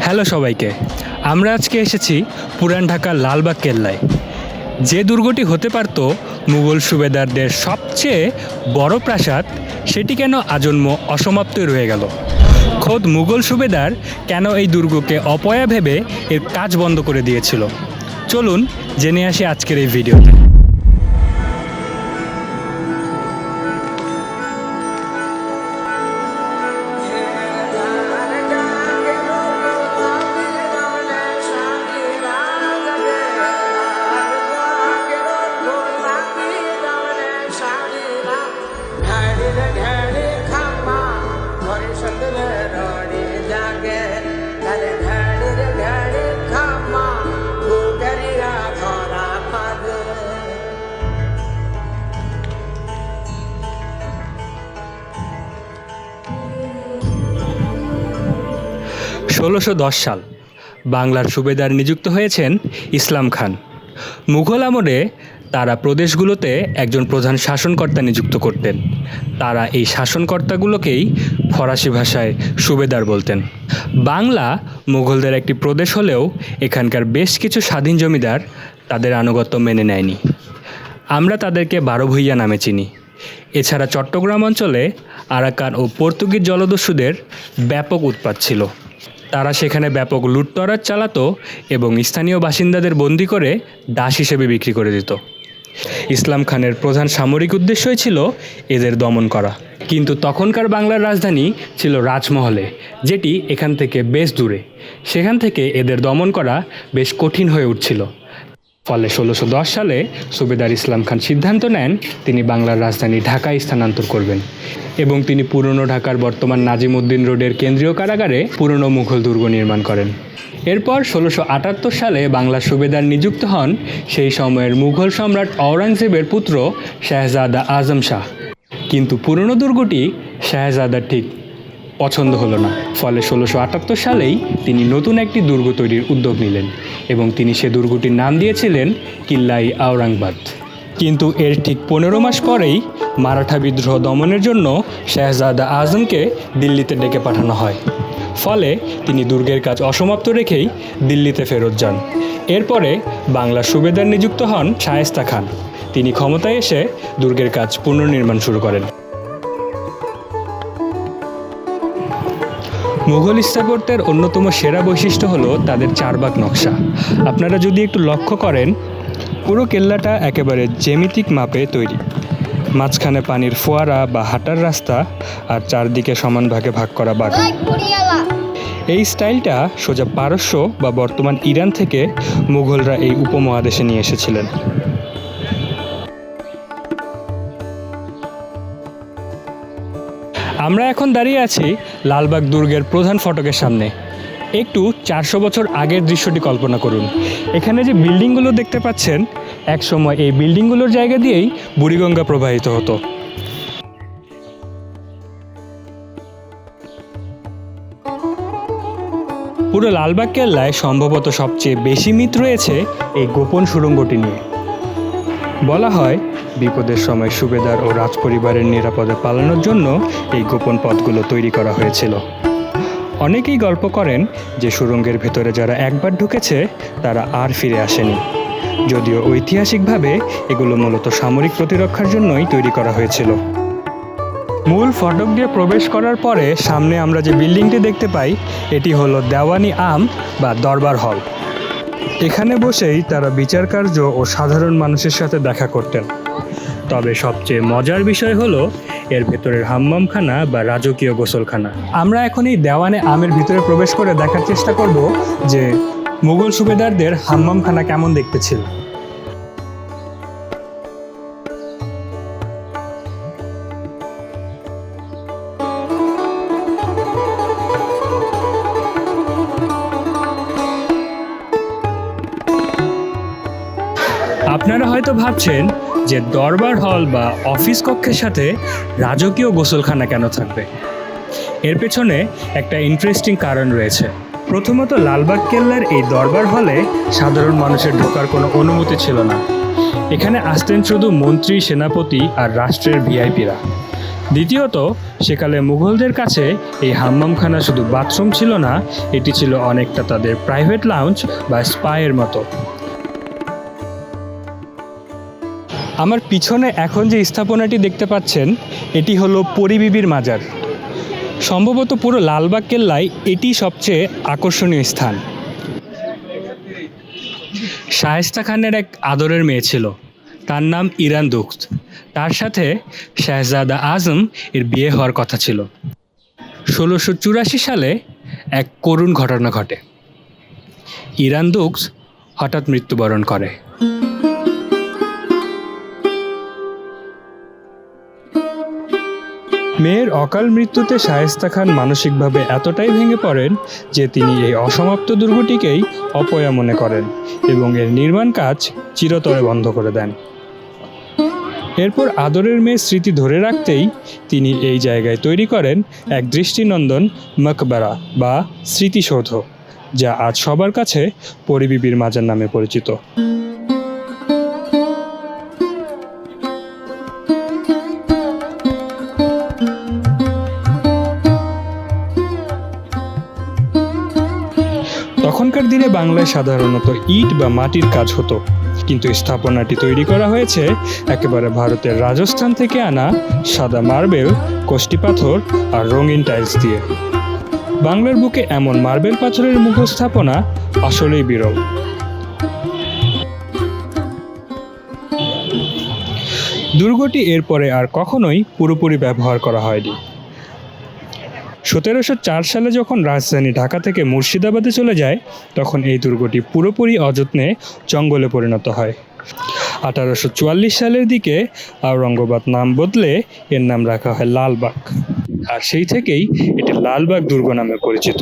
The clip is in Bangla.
হ্যালো সবাইকে, আমরা আজকে এসেছি পুরান ঢাকার লালবাগ কেল্লায়। যে দুর্গটি হতে পারত মুঘল সুবেদারদের সবচেয়ে বড় প্রাসাদ, সেটি কেন আজন্ম অসমাপ্তই রয়ে গেল? খোদ মুঘল সুবেদার কেন এই দুর্গকে অপয়া ভেবে এর কাজ বন্ধ করে দিয়েছিল? চলুন জেনে আসি আজকের এই ভিডিওতে। সাল বাংলার সুবেদার নিযুক্ত হয়েছেন ইসলাম খান। মুঘল আমলে তারা প্রদেশগুলোতে একজন প্রধান শাসনকর্তা নিযুক্ত করতেন। তারা এই শাসনকর্তাগুলোকেই ফরাসি ভাষায় সুবেদার বলতেন। বাংলা মুঘলদের একটি প্রদেশ হলেও এখানকার বেশ কিছু স্বাধীন জমিদার তাদের আনুগত্য মেনে নেয়নি। আমরা তাদেরকে 12 ভূঁইয়া নামে চিনি। এছাড়া চট্টগ্রাম অঞ্চলে আরাকান ও পর্তুগিজ জলদস্যুদের ব্যাপক উৎপাত ছিল। তারা সেখানে ব্যাপক লুটতরাজ চালাতো এবং স্থানীয় বাসিন্দাদের বন্দি করে দাস হিসেবে বিক্রি করে দিত। ইসলাম খানের প্রধান সামরিক উদ্দেশ্যই ছিল এদের দমন করা। কিন্তু তখনকার বাংলার রাজধানী ছিল রাজমহলে, যেটি এখান থেকে বেশ দূরে। সেখান থেকে এদের দমন করা বেশ কঠিন হয়ে উঠছিল। ফলে 1610 সালে সুবেদার ইসলাম খান সিদ্ধান্ত নেন তিনি বাংলার রাজধানী ঢাকায় স্থানান্তর করবেন এবং তিনি পুরনো ঢাকার বর্তমান নাজিমউদ্দিন রোডের কেন্দ্রীয় কারাগারে পুরনো মুঘল দুর্গ নির্মাণ করেন। এরপর 1678 সালে বাংলার সুবেদার নিযুক্ত হন সেই সময়ের মুঘল সম্রাট আওরঙ্গজেবের পুত্র শাহজাদা আজম শাহ। কিন্তু পুরনো দুর্গটি শাহজাদার ঠিক পছন্দ হলো না। ফলে 1678 সালেই তিনি নতুন একটি দুর্গ তৈরির উদ্যোগ নিলেন এবং তিনি সে দুর্গটির নাম দিয়েছিলেন কিল্লাই আওরঙ্গাবাদ। কিন্তু এর ঠিক 15 মাস পরেই মারাঠা বিদ্রোহ দমনের জন্য শাহজাদা আজমকে দিল্লিতে ডেকে পাঠানো হয়। ফলে তিনি দুর্গের কাজ অসমাপ্ত রেখেই দিল্লিতে ফেরত যান। এরপরে বাংলার সুবেদার নিযুক্ত হন শায়েস্তা খান। তিনি ক্ষমতায় এসে দুর্গের কাজ পুনর্নির্মাণ শুরু করেন। মুঘল স্থাপত্যের অন্যতম সেরা বৈশিষ্ট্য হলো তাদের চারবাগ নকশা। আপনারা যদি একটু লক্ষ্য করেন, পুরো কেল্লাটা একেবারে জ্যামিতিক মাপে তৈরি। মাঝখানে পানির ফোয়ারা বা হাঁটার রাস্তা আর চারদিকে সমান ভাগে ভাগ করা বাগান। এই স্টাইলটা সোজা পারস্য বা বর্তমান ইরান থেকে মুঘলরা এই উপমহাদেশে নিয়ে এসেছিলেন। আমরা এখন দাঁড়িয়ে আছি লালবাগ দুর্গের প্রধান ফটকের সামনে। একটু 400 বছর আগের দৃশ্যটি কল্পনা করুন। এখানে যে বিল্ডিংগুলো দেখতে পাচ্ছেন, এক সময় এই বিল্ডিংগুলোর জায়গা দিয়েই বুড়িগঙ্গা প্রবাহিত হতো। পুরো লালবাগ কেল্লায় সম্ভবত সবচেয়ে বেশি মিথ রয়েছে এই গোপন সুড়ঙ্গটি নিয়ে। বলা হয় বিপদের সময় সুবেদার ও রাজপরিবারের নিরাপদে পালানোর জন্য এই গোপন পথগুলো তৈরি করা হয়েছিল। অনেকেই গল্প করেন যে সুড়ঙ্গের ভেতরে যারা একবার ঢুকেছে তারা আর ফিরে আসেনি, যদিও ঐতিহাসিকভাবে এগুলো মূলত সামরিক প্রতিরক্ষার জন্যই তৈরি করা হয়েছিল। মূল ফটক দিয়ে প্রবেশ করার পরে সামনে আমরা যে বিল্ডিংটি দেখতে পাই, এটি হলো দেওয়ানি আম বা দরবার হল। এখানে বসেই তারা বিচার কার্য ও সাধারণ মানুষের সাথে দেখা করতেন। তবে সবচেয়ে মজার বিষয় হলো এর ভেতরের হাম্মামখানা বা রাজকীয় গোসলখানা। আমরা এখন এই দেওয়ানে আমের ভিতরে প্রবেশ করে দেখার চেষ্টা করব যে মুঘল সুবেদারদের হাম্মামখানা কেমন দেখতে ছিল। আপনারা হয়তো ভাবছেন যে দরবার হল বা অফিস কক্ষের সাথে রাজকীয় গোসলখানা কেন থাকবে। এর পেছনে একটা ইন্টারেস্টিং কারণ রয়েছে। প্রথমত, লালবাগ কেল্লার এই দরবার হলে সাধারণ মানুষের ঢোকার কোনো অনুমতি ছিল না। এখানে আসতেন শুধু মন্ত্রী, সেনাপতি আর রাষ্ট্রের ভিআইপিরা। দ্বিতীয়ত, সেকালে মুঘলদের কাছে এই হাম্মামখানা শুধু বাথরুম ছিল না, এটি ছিল অনেকটা তাদের প্রাইভেট লাউঞ্জ বা স্পায়ের মতো। আমার পিছনে এখন যে স্থাপনাটি দেখতে পাচ্ছেন, এটি হলো পরী বিবির মাজার। সম্ভবত পুরো লালবাগ কেল্লায় এটি সবচেয়ে আকর্ষণীয় স্থান। শায়েস্তা খানের এক আদরের মেয়ে ছিল, তার নাম ইরান দুখত। তার সাথে শাহজাদা আজম এর বিয়ে হওয়ার কথা ছিল। 1684 সালে এক করুণ ঘটনা ঘটে। ইরান দুখত হঠাৎ মৃত্যুবরণ করে। মেয়ের অকাল মৃত্যুতে শায়েস্তা খান মানসিকভাবে এতটাই ভেঙে পড়েন যে তিনি এই অসমাপ্ত দুর্গটিকেই অপয়া মনে করেন এবং এর নির্মাণ কাজ চিরতরে বন্ধ করে দেন। এরপর আদরের মেয়ের স্মৃতি ধরে রাখতেই তিনি এই জায়গায় তৈরি করেন এক দৃষ্টিনন্দন মকবরা বা স্মৃতিসৌধ, যা আজ সবার কাছে পরী বিবির মাজার নামে পরিচিত। তখনকার দিনে বাংলায় সাধারণত ইট বা মাটির কাজ হতো, কিন্তু স্থাপনাটি তৈরি করা হয়েছে একেবারে ভারতের রাজস্থান থেকে আনা সাদা মার্বেল, কষ্টি পাথর আর রঙিন টাইলস দিয়ে। বাংলার বুকে এমন মার্বেল পাথরের মুঘল স্থাপনা আসলেই বিরল। দুর্গটি এরপরে আর কখনোই পুরোপুরি ব্যবহার করা হয়নি। 1704 সালে যখন রাজধানী ঢাকা থেকে মুর্শিদাবাদে চলে যায়, তখন এই দুর্গটি পুরোপুরি অযত্নে জঙ্গলে পরিণত হয়। 1844 সালের দিকে আওরঙ্গাবাদ নাম বদলে এর নাম রাখা হয় লালবাগ, আর সেই থেকেই এটি লালবাগ দুর্গ নামে পরিচিত।